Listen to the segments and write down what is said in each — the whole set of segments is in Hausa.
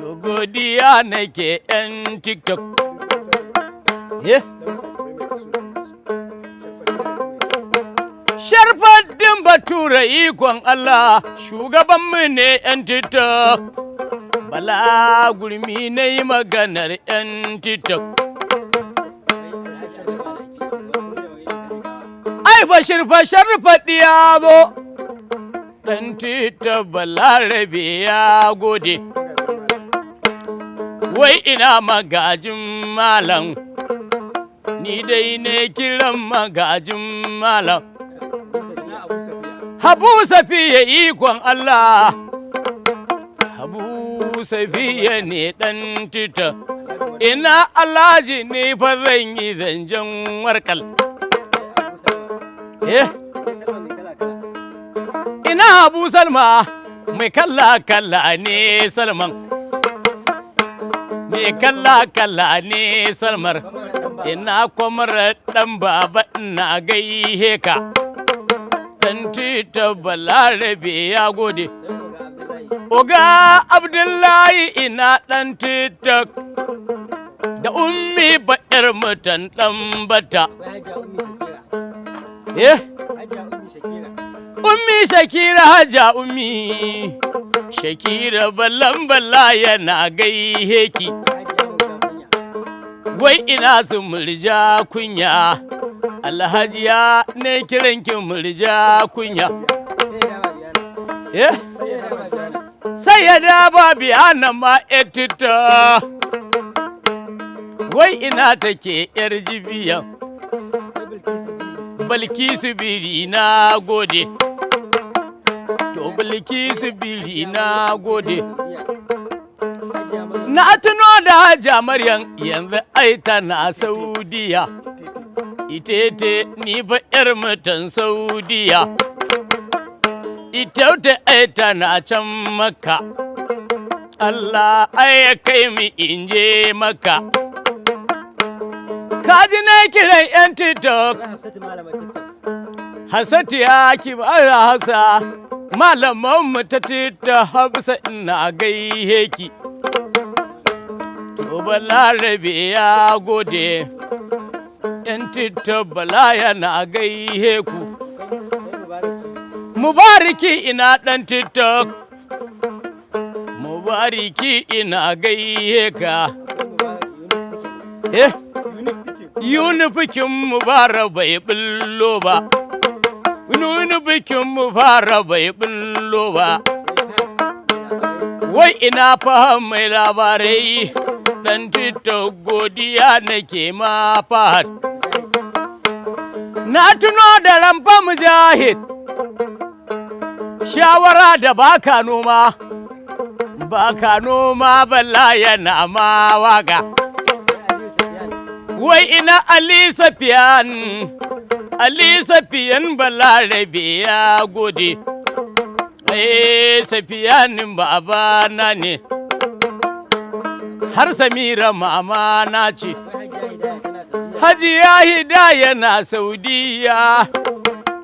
to godiya nake yan TikTok. Sharfaddin Bature ikon Allah shugabanmu ne yan TikTok. Bala gurmi na yi maganar yan TikTok. Ai Bashir faɗiya bo. Ɗan TikTok Balarabe ya gode. Wai ina magajin malam. Ni dai ne kiran magajin malam. Habu Safiya ikon Allah. Habu Safiya ne ɗan TikTok. Ina Alhaji ne fa zan yi zancen warkal. Ina Habu Salma mai kalla ne Salman. Mai kalla ne Salmar. Ina kwamar ɗan baba ina gaihe ka. Ɗan TikTok Balarabe ya gode. Oga Abdullahi ina ɗan TikTok. Da ummi baɗar mutan ɗan bata. Ummi Shakira haja ummi. Shakira ballan balla yana gaihe ki. Wai ina su murja kunya. Alhajiya ne kiranki murja kunya. Sai ya da Babiyana ma etita. Wai ina take yar jibiyan. Balkisu biri na gode. To Balkisu biri na gode. Na tuno da Hajiya Maryam yanzu ai tana Saudiya. Ita ni ba ‘yar mutan Saudiya. Ita ai tana can Makka. Allah ai ya kai mu inje Makka. Kaji na kiran ‘yan TikTok. Hassatu ya ki ba Hassa. Malaman mu ta TikTok Hafsa ina gaihe ki. To Balarabe ya gode. ‘Yan TikTok Bala yana gaihe ku. Mubariki ina ɗan TikTok. Mubariki ina gaihe ka. Yunifikin Mubarak bai bullo ba. Yunifikin Mubarak bai bullo ba. Wai ina fahim mai labarai. Ɗan TikTok godiya nake ma Fahad. Na tuno da Ramfa Mujahid. Shawara da baka noma. Baka noma balla yana ma waga. Wai ina Ali Safiyan. Ali Safiyan Balarabe ya gode. Safiyanin babana ne. Har Samira mama na ce. Hajiya Hidaya na Saudiya.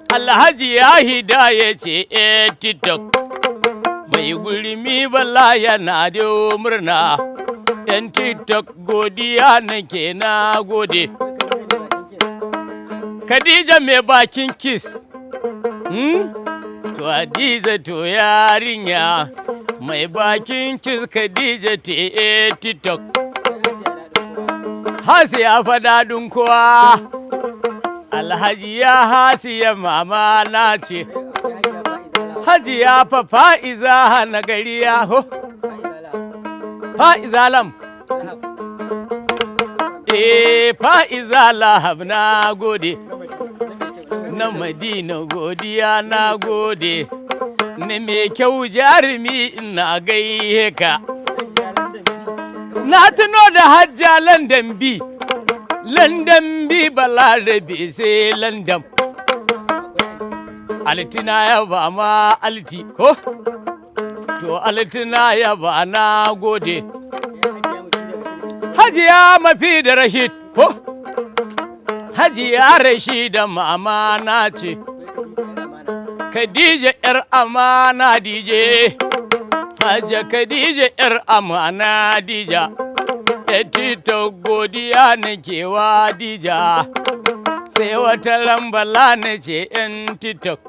Alhaji ya Hidaya ce TikTok. Mai gurmi bala yana da murna. ‘Yan TikTok godiya nake na gode. Khadija mai bakin kiss. To Hadiza to yarinya. Mai bakin kiss Khadija te TikTok. Hasiya fadadun kowa. Alhajiya Hasiya mama na ce. Hajiya fa Fa'iza na gari ya ho. Fa'iza lam. Fa'iza lahab na gode. Na Madina godiya na gode. Na mai kyau jarumi ina gaihe ka. Na tuno da Hajja London B. London B Balarabe sai London. Altina ya ba ma alti ko? To altina ya ba na gode. Hajiya mafi da Rashid ko? Hajiya Rashida mama na ce. Khadija ‘yar amana DJ. Hajiya Khadija ‘yar amana Dija, TikTok godiya nake wa Dija, sai wata lambala na ce ‘yan TikTok.